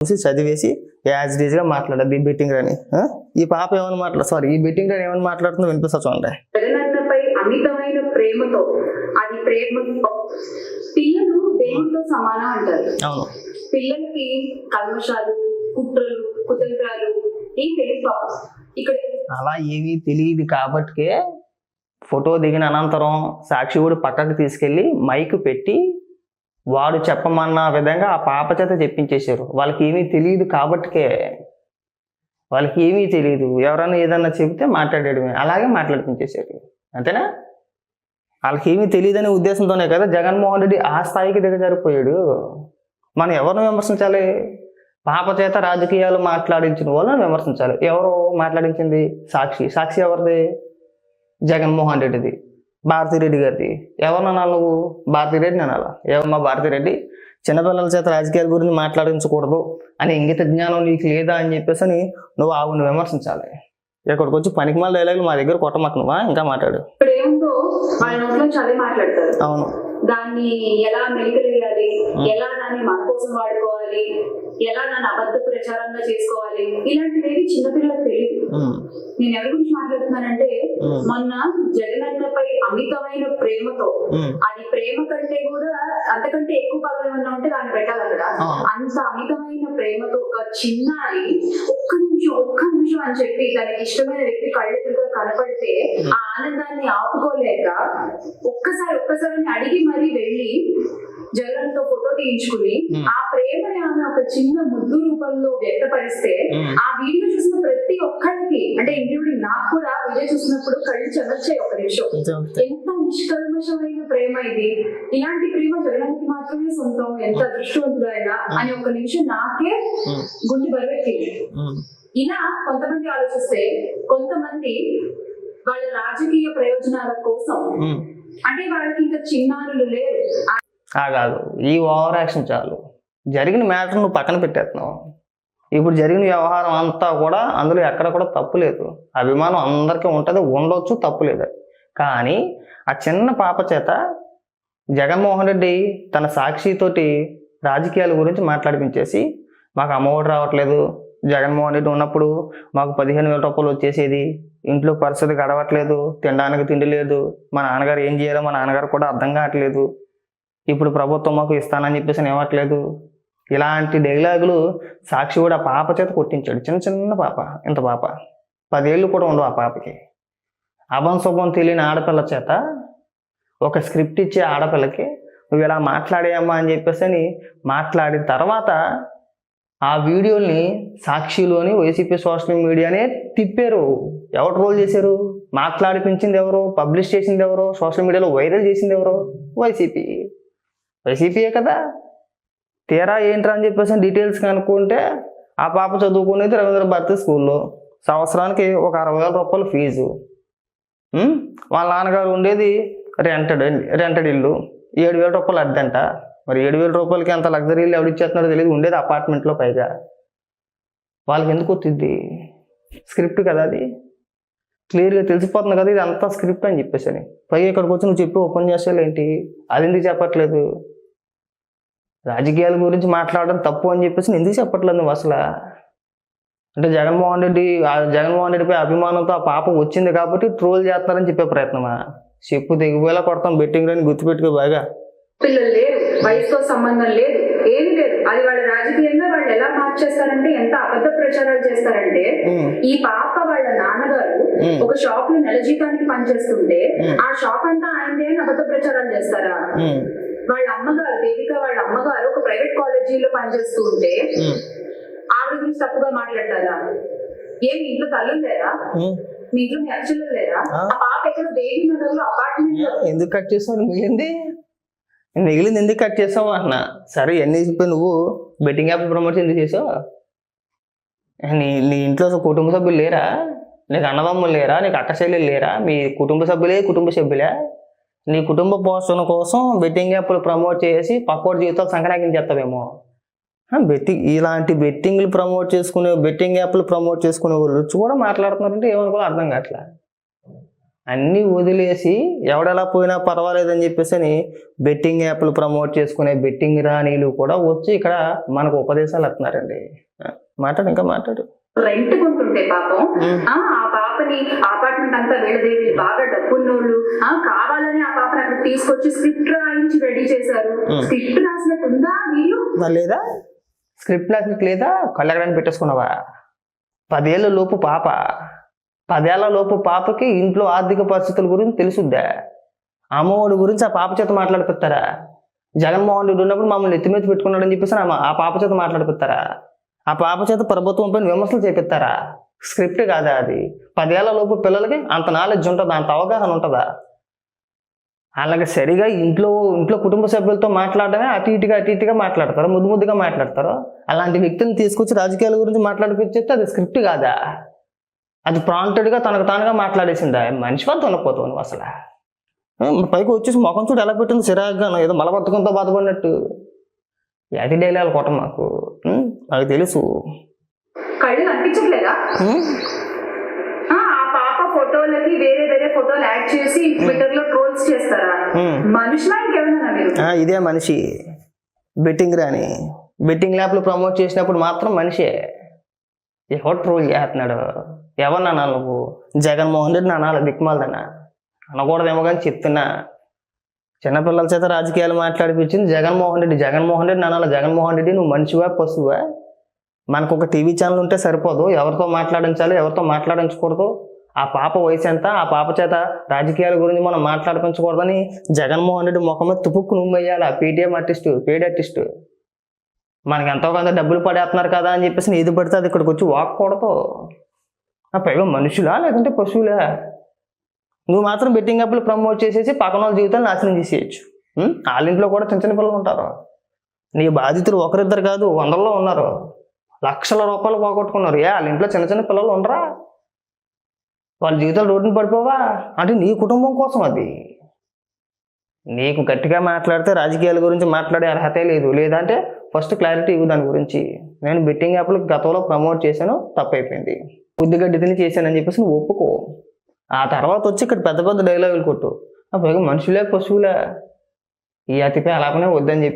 చూసి చదివేసి as these గా మాట్లాడదు ఈ బెట్టింగ్ రాని. ఈ పాప ఏమని ఈ బెట్టింగ్ రాని ఏమని మాట్లాడుతుందో వినిపిస్తా చూడండి. జగనన్నపై అమితమైన ప్రేమతో, అది ప్రేమ పిల్లలు దేవుడితో సమానం అంటారు. అవును, పిల్లలకి కల్మషాలు, కుట్రలు, కుతంత్రాలు ఏం తెలియదు. ఇక్కడ అలా ఏమీ తెలియదు కాబట్టికే ఫోటో దిగిన అనంతరం సాక్షి కూడా పక్కకు తీసుకెళ్లి మైక్ పెట్టి వాడు చెప్పమన్న విధంగా ఆ పాప చేత చెప్పించేశారు. వాళ్ళకి ఏమీ తెలియదు కాబట్టికే, వాళ్ళకి ఏమీ తెలియదు, ఎవరైనా ఏదన్నా చెబితే మాట్లాడేయడమే, అలాగే మాట్లాడిపించేశారు. అంతేనా? వాళ్ళకి ఏమీ తెలియదనే ఉద్దేశంతోనే కదా జగన్మోహన్ రెడ్డి ఆ స్థాయికి దిగజారిపోయాడు. మనం ఎవరిని విమర్శించాలి? పాప చేత రాజకీయాలు మాట్లాడించిన వాళ్ళని విమర్శించాలి. ఎవరు మాట్లాడించింది? సాక్షి ఎవరిది? జగన్మోహన్ రెడ్డిది, భారతిరెడ్డి గారిది. ఎవరినన్నాను నువ్వు? భారతిరెడ్డిని అనాలా? ఏమమ్మా భారతిరెడ్డి, చిన్నపిల్లల చేత రాజకీయాల గురించి మాట్లాడించకూడదు అని ఇంగిత జ్ఞానం నీకు లేదా అని చెప్పేసి నువ్వు ఆవుని విమర్శించాలి. ఇక్కడికి వచ్చి పనికిమాల డైలాగులు మా దగ్గర కొట్టమాక నువ్వా? ఇంకా మాట్లాడు. ఇప్పుడు ఏముందో వాళ్ళ నోట్లో చదివి మాట్లాడతారు. అవును, దాన్ని ఎలా మెలికలేయాలి, ఎలా దాన్ని మన కోసం వాడుకోవాలి, ఎలా దాన్ని అబద్ధ ప్రచారంగా చేసుకోవాలి, ఇలాంటివి చిన్నపిల్లలకు తెలియదు. నేను ఎవరి గురించి మాట్లాడుతున్నానంటే, మొన్న జగనన్నపై అమితమైన ప్రేమతో, అది ప్రేమ కంటే కూడా అంతకంటే ఎక్కువ పదం ఏమన్నా ఉంటే దాన్ని పెట్టాలి అక్కడ. అంత అమితమైన ప్రేమతో ఒక చిన్నారి ఒక్క నిమిషం అని చెప్పి తనకి ఇష్టమైన వ్యక్తి కళ్ళెదురుగా కనపడితే ఆ ఆనందాన్ని ఆపుకోలేక ఒక్కసారి అడిగి మరీ వెళ్ళి జగన్తో ఫోటో తీయించుకుని ఆ ప్రేమని ఆమె ఒక చిన్న ముద్దు రూపంలో వ్యక్తపరిస్తే ఆ వీడియో చూసిన ప్రతి ఒక్కరికి, అంటే ఇంక్లూడింగ్ నాకు కూడా వీడియో చూసినప్పుడు కళ్ళు చెమర్చాయి ఒక నిమిషం. ఎంత నిష్కల్మషమైన ప్రేమ ఇది! ఇలాంటి ప్రేమ జగన్కి మాత్రమే సొంతం, ఎంత అదృష్టవంతుడు ఆయన అని ఒక నిమిషం నాకే గుండె బరువెక్కింది. ఇలా కొంతమంది ఆలోచిస్తే, కొంతమంది వాళ్ళ రాజకీయ ప్రయోజనాల కోసం, అంటే వాళ్ళకి ఇంకా చిన్నారులు లేరు కాదు, ఈ ఓవర్ యాక్షన్ చాలు. జరిగిన మ్యాటర్ నువ్వు పక్కన పెట్టేస్తున్నావు. ఇప్పుడు జరిగిన వ్యవహారం అంతా కూడా అందులో ఎక్కడ కూడా తప్పు లేదు. అభిమానం అందరికీ ఉంటుంది, ఉండొచ్చు, తప్పు లేదు. కానీ ఆ చిన్న పాప చేత జగన్మోహన్ రెడ్డి తన సాక్షితోటి రాజకీయాల గురించి మాట్లాడిపించేసి, మాకు అమ్మఒడి రావట్లేదు, జగన్మోహన్ రెడ్డి ఉన్నప్పుడు మాకు 15,000 రూపాయలు వచ్చేసేది, ఇంట్లో పరిస్థితి గడవట్లేదు, తినడానికి తిండి లేదు, మా నాన్నగారు ఏం చేయాలో మా నాన్నగారు కూడా అర్థం కావట్లేదు, ఇప్పుడు ప్రభుత్వం మాకు ఇస్తానని చెప్పేసి ఇవ్వట్లేదు, ఇలాంటి డైలాగులు సాక్షి కూడా ఆ పాప చేత కొట్టించాడు. చిన్న పాప, ఇంత పాప, 10 ఏళ్ళు కూడా ఉండవు ఆ పాపకి. అభం శుభం తెలియని ఆడపిల్ల చేత ఒక స్క్రిప్ట్ ఇచ్చే ఆడపిల్లకి నువ్వు ఇలా మాట్లాడేయమ్మా అని చెప్పేసి మాట్లాడిన తర్వాత ఆ వీడియోని సాక్షిలోని వైసీపీ సోషల్ మీడియానే తిప్పారు. ఎవరు ట్రోల్ చేశారు? మాట్లాడిపించింది ఎవరు? పబ్లిష్ చేసింది ఎవరు? సోషల్ మీడియాలో వైరల్ చేసింది ఎవరు? వైసీపీయే కదా. తీరా ఏంట్రా అని చెప్పేసి డీటెయిల్స్ కనుక్కుంటే ఆ పాప చదువుకునేది రవీంద్ర భారతి స్కూల్లో, సంవత్సరానికి ఒక 60,000 రూపాయలు ఫీజు, వాళ్ళ నాన్నగారు ఉండేది రెంటెడ్ ఇల్లు, 7,000 రూపాయలు అద్దంట. మరి 7,000 రూపాయలకి అంత లగ్జరీ ఇల్లు ఎవడిచ్చేస్తున్నారో తెలియదు, ఉండేది అపార్ట్మెంట్లో. పైగా వాళ్ళకి ఎందుకు వచ్చింది? స్క్రిప్ట్ కదా అది, క్లియర్గా తెలిసిపోతుంది కదా ఇది అంతా స్క్రిప్ట్ అని చెప్పేసి. పైగా ఇక్కడికి వచ్చి నువ్వు చెప్పి ఉపన్యాసాలు ఏంటి? అది ఎందుకు చెప్పట్లేదు? రాజకీయాల గురించి మాట్లాడడం తప్పు అని చెప్పేసి ఎందుకు చెప్పట్లేదు నువ్వు అసలు? అంటే జగన్మోహన్ రెడ్డిపై అభిమానంతో ఆ పాప వచ్చింది కాబట్టి ట్రోల్ చేస్తున్నారని చెప్పే ప్రయత్నమా? చెప్పు దిగిపోయేలా కొడతాం బెట్టింగ్ అని గుర్తుపెట్టుకో బాగా. పిల్లలు లేరు, వయసుతో సంబంధం లేదు, ఏమి లేదు. అది వాళ్ళ రాజకీయంగా వాళ్ళు ఎలా మార్చేస్తారంటే, ఎంత అబద్ధ ప్రచారాలు చేస్తారంటే, ఈ పాప వాళ్ళ నాన్నగారు ఒక షాప్ లో నెల జీతానికి పనిచేస్తుంటే ఆ షాప్ అంతా ఆయనదే అని అబద్ధ ప్రచారాలు చేస్తారా? వాళ్ళ అమ్మగారు, దేవిక వాళ్ళ అమ్మగారు ఒక ప్రైవేట్ కాలేజీలో పనిచేస్తూ ఉంటే ఆవిడ గురించి తప్పుగా మాట్లాడతారా? ఏమి ఇంట్లో తల్లులు లేరా? మీ ఇంట్లో మీ అక్షలు లేరా? ఆ పాప ఎక్కడో దేవి నగర్ లో అపార్ట్మెంట్ లో ఎందుకు కట్ చేసావు? మిగిలింది ఎందుకు కట్ చేసావు అన్న. సరే ఎన్ని చెప్పి నువ్వు బెట్టింగ్ యాప్ ప్రమోట్ ఎందుకు చేసావు? నీ ఇంట్లో కుటుంబ సభ్యులు లేరా? నీకు అన్నదమ్ములు లేరా? నీకు అక్క చెల్లెలు లేరా? మీ కుటుంబ సభ్యులే. నీ కుటుంబ పోషణ కోసం బెట్టింగ్ యాప్లు ప్రమోట్ చేసి పక్కోటి జీవితాలు సంక్రాంతించేస్తావేమో. ఇలాంటి బెట్టింగ్ యాప్లు ప్రమోట్ చేసుకునే వాళ్ళు కూడా మాట్లాడుతున్నారంటే ఏమనుకో అర్థం కావట్లే. అన్నీ వదిలేసి ఎవడెలా పోయినా పర్వాలేదని చెప్పేసి అని బెట్టింగ్ యాప్లు ప్రమోట్ చేసుకునే బెట్టింగ్ రాణీలు కూడా వచ్చి ఇక్కడ మనకు ఉపదేశాలు ఇస్తున్నారండి. మాట్లాడు, ఇంకా మాట్లాడు. రెంట్ కొంటుంటే పాపం ఆ పాపని అపార్ట్మెంట్ అంతా వీళ్ళది, వీళ్ళు బాగా డబ్బున్నోళ్ళు కావాలని ఆ పాపని అక్కడ తీసుకొచ్చి స్క్రిప్ట్ రాయించి రెడీ చేశారు. స్క్రిప్ట్ రాసినట్టుందా వీడియో? లేదా స్క్రిప్ట్ రాసినట్టు లేదా? కళ్ళగడానికి పెట్టేసుకున్నావా? 10 ఏళ్ళ లోపు పాప, 10 ఏళ్ల లోపు పాపకి ఇంట్లో ఆర్థిక పరిస్థితుల గురించి తెలుసుద్దా? అమ్మఒడి గురించి ఆ పాప చేత మాట్లాడిపిస్తారా? జగన్మోహన్ రెడ్డి ఉన్నప్పుడు మమ్మల్ని ఎత్తిమీద పెట్టుకున్నాడని చెప్పేసి ఆ పాప చేత మాట్లాడిపిస్తారా? ఆ పాప చేత ప్రభుత్వం పైన విమర్శలు చేపిస్తారా? స్క్రిప్ట్ కాదా అది? 10 ఏళ్ల లోపు పిల్లలకి అంత నాలెడ్జ్ ఉంటుందా? అంత అవగాహన ఉంటుందా? అలాగే సరిగా ఇంట్లో కుటుంబ సభ్యులతో మాట్లాడడమే అటు ఇటుగా మాట్లాడతారు, ముద్దుగా మాట్లాడతారు. అలాంటి వ్యక్తిని తీసుకొచ్చి రాజకీయాల గురించి మాట్లాడిపిస్తే అది స్క్రిప్ట్ కాదా? అది ప్రాంప్టెడ్గా తనకు తానుగా మాట్లాడేసిందా? మనిషి వద్ద ఉండకపోతావు నువ్వు అసలు. పైకి వచ్చేసి ముఖం చూడు ఎలా పెట్టింది సిరాగ్గాను, ఏదో మలబద్ధకంతో బాధపడినట్టు. అది డైలాగ్ కొట్ట మాకు, నాకు తెలుసు. కళ్ళు కనిపించట్లేదా? ఆ పాప ఫోటోలకి వేరే వేరే ఫోటోలు యాడ్ చేసి ట్విట్టర్ లో ట్రోల్స్ చేస్తారా? మనుషులా ఇంకెవరన్నా మీరు? ఇదే మనిషి. బెట్టింగ్ రాని బెట్టింగ్ యాప్లు ప్రమోట్ చేసినప్పుడు మాత్రం మనిషే. ఎవరు ట్రోల్ చేస్తున్నాడు? ఎవరు అనాలి నువ్వు? జగన్మోహన్ రెడ్డి అనాలి, దిక్కుమాలదన్నా అనకూడదేమో కానీ చెప్తున్నా. చిన్నపిల్లల చేత రాజకీయాలు మాట్లాడిపించింది జగన్మోహన్ రెడ్డి అనాలి. జగన్మోహన్ రెడ్డి నువ్వు మనిషివా పశువా? మనకు ఒక టీవీ ఛానల్ ఉంటే సరిపోదు, ఎవరితో మాట్లాడించాలి, ఎవరితో మాట్లాడించకూడదు, ఆ పాప వయసు ఎంత, ఆ పాప చేత రాజకీయాల గురించి మనం మాట్లాడిపించకూడదని జగన్మోహన్ రెడ్డి ముఖం మీద తుపుక్కు నువ్వు వేయాలి. ఆ పేటీఎం ఆర్టిస్టు, పెయిడ్ ఆర్టిస్టు. మనకి ఎంతో కొంత డబ్బులు పడేస్తున్నారు కదా అని చెప్పేసి ఏది పడితే అది ఇక్కడికి వచ్చి వాక్కూడదు. పైగా మనుషులా లేకుంటే పశువులా? నువ్వు మాత్రం బెట్టింగ్ యాప్లు ప్రమోట్ చేసేసి పక్కన వాళ్ళ జీవితాలు నాశనం చేసేయచ్చు. వాళ్ళ ఇంట్లో కూడా చిన్న పిల్లలు ఉంటారు. నీ బాధితులు ఒకరిద్దరు కాదు, 100లో ఉన్నారు. లక్షల రూపాయలు పోగొట్టుకున్నారు. వాళ్ళ ఇంట్లో చిన్న పిల్లలు ఉండరా? వాళ్ళ జీవితాలు రోడ్డుని పడిపోవా? అంటే నీ కుటుంబం కోసం అది. నీకు గట్టిగా మాట్లాడితే రాజకీయాల గురించి మాట్లాడే అర్హతే లేదు. లేదంటే ఫస్ట్ క్లారిటీ ఇవ్వు దాని గురించి. నేను బెట్టింగ్ యాప్లు గతంలో ప్రమోట్ చేశాను, తప్పైపోయింది, బుద్ధిగడ్డి తిని చేశానని చెప్పేసి నువ్వు ఒప్పుకో. ఆ తర్వాత వచ్చి ఇక్కడ పెద్ద డైలాగులు కొట్టు. పైగా మనుషులే పశువులే, ఈ అతిపై అలాగనే వద్దని చెప్పి